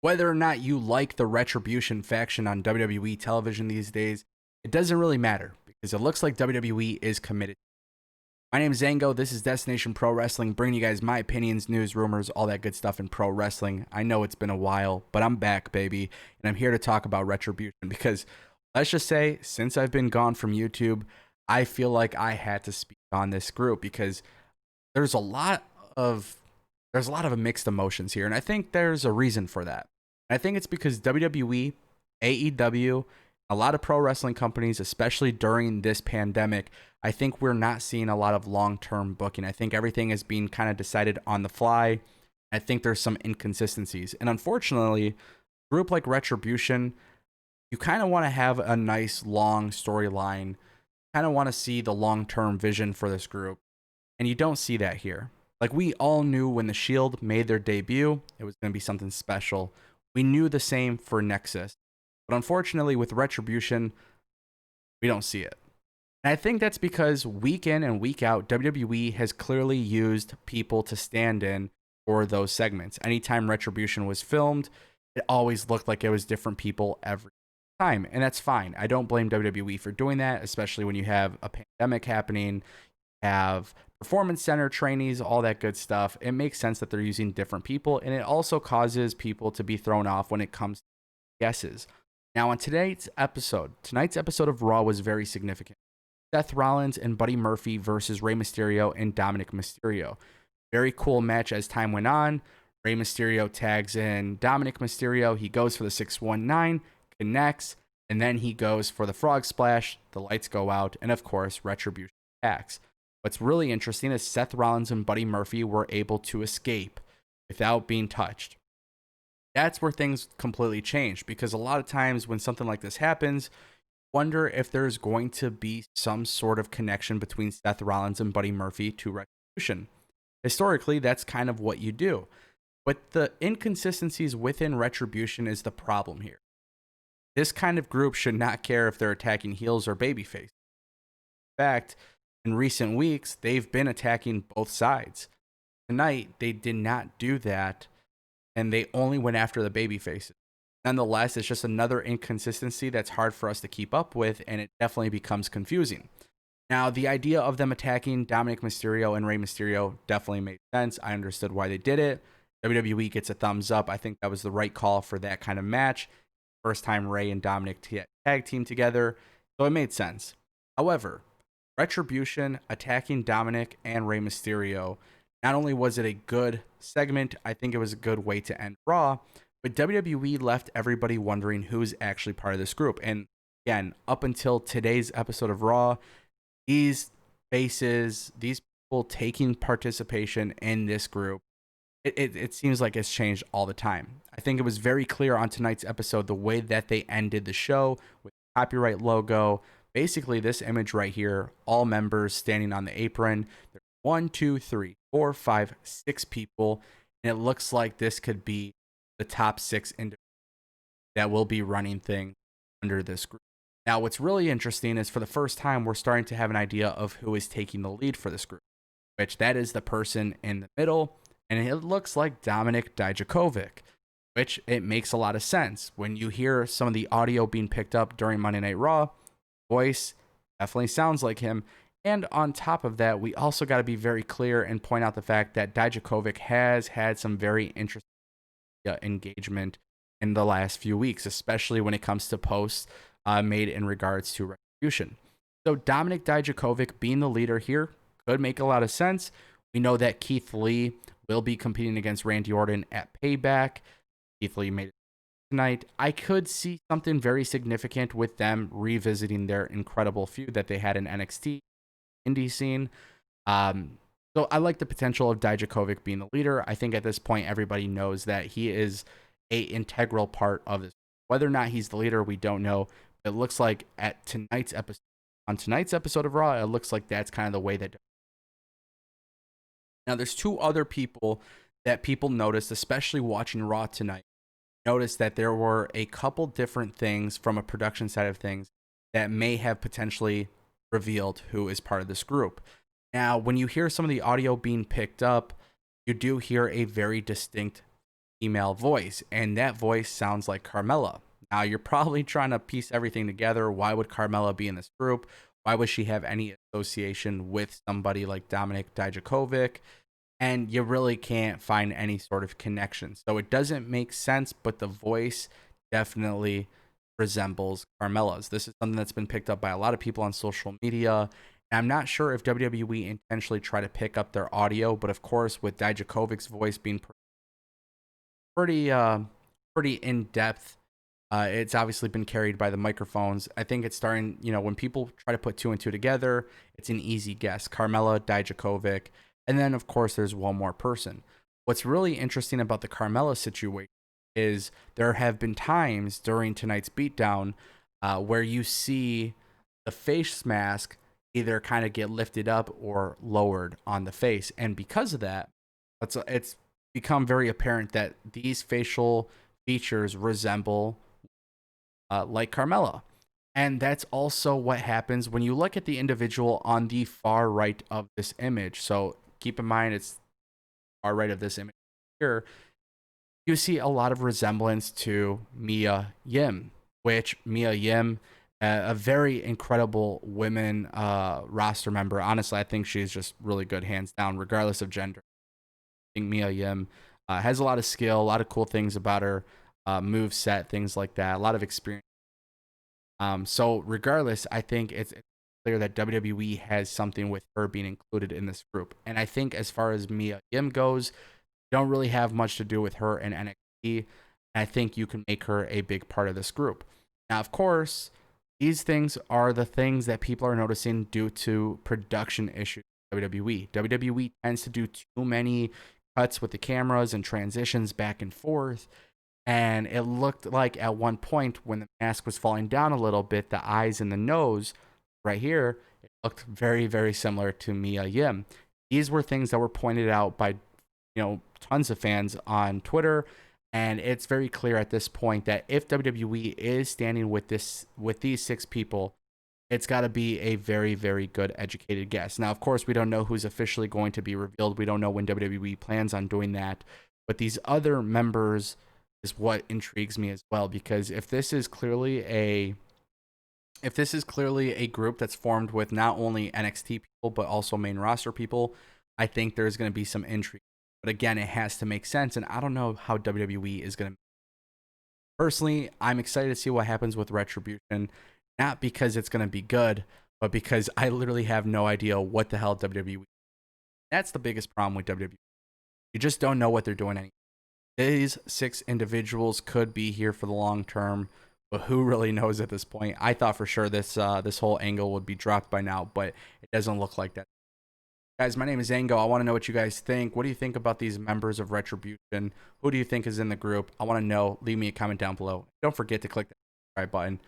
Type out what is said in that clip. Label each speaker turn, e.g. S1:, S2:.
S1: Whether or not you like the Retribution faction on WWE television these days, it doesn't really matter because it looks like WWE is committed. My name is Zango. This is Destination Pro Wrestling, bringing you guys my opinions, news, rumors, all that good stuff in pro wrestling. I know it's been a while, but I'm back, baby, and I'm here to talk about Retribution because let's just say, since I've been gone from YouTube, I feel like I had to speak on this group because there's a lot of mixed emotions here, and I think there's a reason for that. And I think it's because WWE, AEW, a lot of pro wrestling companies, especially during this pandemic, I think we're not seeing a lot of long-term booking. I think everything is being kind of decided on the fly. I think there's some inconsistencies. And unfortunately, a group like Retribution, you kind of want to have a nice long storyline, kind of want to see the long-term vision for this group. And you don't see that here. Like, we all knew when the Shield made their debut, it was going to be something special. We knew the same for Nexus. But unfortunately, with Retribution, we don't see it. And I think that's because week in and week out, WWE has clearly used people to stand in for those segments. Anytime Retribution was filmed, it always looked like it was different people every time. And that's fine. I don't blame WWE for doing that, especially when you have a pandemic happening, have performance center trainees, all that good stuff. It makes sense that they're using different people, and it also causes people to be thrown off when it comes to guesses. Now, on tonight's episode of Raw was very significant. Seth Rollins and Buddy Murphy versus Rey Mysterio and Dominik Mysterio. Very cool match as time went on. Rey Mysterio tags in Dominik Mysterio. He goes for the 619, connects, and then he goes for the frog splash. The lights go out, and of course, Retribution attacks. What's really interesting is Seth Rollins and Buddy Murphy were able to escape without being touched. That's where things completely change, because a lot of times when something like this happens, wonder if there's going to be some sort of connection between Seth Rollins and Buddy Murphy to Retribution. Historically, that's kind of what you do. But the inconsistencies within Retribution is the problem here. This kind of group should not care if they're attacking heels or babyface. In fact, in recent weeks, they've been attacking both sides. Tonight, they did not do that, and they only went after the babyfaces. Nonetheless, it's just another inconsistency that's hard for us to keep up with, and it definitely becomes confusing. Now, the idea of them attacking Dominik Mysterio and Rey Mysterio definitely made sense. I understood why they did it. WWE gets a thumbs up. I think that was the right call for that kind of match. First time Rey and Dominik tag team together, so it made sense. However, Retribution attacking Dominik and Rey Mysterio, not only was it a good segment, I think it was a good way to end Raw, but WWE left everybody wondering who's actually part of this group. And again, up until today's episode of Raw, these faces, these people taking participation in this group, it seems like it's changed all the time. I think it was very clear on tonight's episode the way that they ended the show with the copyright logo. Basically, this image right here, all members standing on the apron. There's 1, 2, 3, 4, 5, 6 people, and it looks like this could be the top 6 individuals that will be running things under this group. Now, what's really interesting is for the first time, we're starting to have an idea of who is taking the lead for this group, which that is the person in the middle, and it looks like Dominik Dijakovic, which it makes a lot of sense. When you hear some of the audio being picked up during Monday Night Raw, voice definitely sounds like him. And on top of that, we also got to be very clear and point out the fact that Dijakovic has had some very interesting engagement in the last few weeks, especially when it comes to posts made in regards to Retribution. So Dominik Dijakovic being the leader here could make a lot of sense. We know that Keith Lee will be competing against Randy Orton at Payback. Keith Lee made it tonight. I could see something very significant with them revisiting their incredible feud that they had in NXT indie scene. So I like the potential of Dijakovic being the leader. I think at this point, everybody knows that he is an integral part of this. Whether or not he's the leader, we don't know. It looks like on tonight's episode of Raw, it looks like that's kind of the way that. Now, there's 2 other people that people noticed, especially watching Raw tonight. Noticed that there were a couple different things from a production side of things that may have potentially revealed who is part of this group. Now, when you hear some of the audio being picked up, you do hear a very distinct female voice, and that voice sounds like Carmella. Now you're probably trying to piece everything together. Why would Carmella be in this group? Why would she have any association with somebody like Dominik Dijakovic? And you really can't find any sort of connection. So it doesn't make sense, but the voice definitely resembles Carmella's. This is something that's been picked up by a lot of people on social media. And I'm not sure if WWE intentionally try to pick up their audio, but of course, with Dijakovic's voice being pretty pretty in depth, it's obviously been carried by the microphones. I think it's starting, when people try to put two and two together, it's an easy guess. Carmella, Dijakovic, and then of course there's one more person. What's really interesting about the Carmella situation is there have been times during tonight's beatdown where you see the face mask either kind of get lifted up or lowered on the face, and because of that, it's become very apparent that these facial features resemble like Carmella. And that's also what happens when you look at the individual on the far right of this image. So keep in mind, it's far right of this image here. You see a lot of resemblance to Mia Yim, which Mia Yim, a very incredible women roster member. Honestly, I think she's just really good, hands down, regardless of gender. I think Mia Yim has a lot of skill, a lot of cool things about her, move set, things like that, a lot of experience. So regardless, I think it's clear that WWE has something with her being included in this group. And I think as far as Mia Yim goes, don't really have much to do with her in NXT. And I think you can make her a big part of this group. Now, of course, these things are the things that people are noticing due to production issues. WWE tends to do too many cuts with the cameras and transitions back and forth. And it looked like at one point when the mask was falling down a little bit, the eyes and the nose right here, it looked very, very similar to Mia Yim. These were things that were pointed out by, tons of fans on Twitter. And it's very clear at this point that if WWE is standing with these six people, it's got to be a very, very good educated guess. Now, of course, we don't know who's officially going to be revealed. We don't know when WWE plans on doing that. But these other members is what intrigues me as well, because if this is clearly a group that's formed with not only NXT people but also main roster people, I think there's going to be some intrigue. But again, it has to make sense, and I don't know how WWE is going to. Personally, I'm excited to see what happens with Retribution, not because it's going to be good, but because I literally have no idea what the hell WWE. That's the biggest problem with WWE. You just don't know what they're doing anymore. These six individuals could be here for the long term, but who really knows at this point? I thought for sure this whole angle would be dropped by now, but it doesn't look like that. Guys, my name is Ango. I want to know what you guys think. What do you think about these members of Retribution? Who do you think is in the group? I want to know. Leave me a comment down below. Don't forget to click that subscribe button.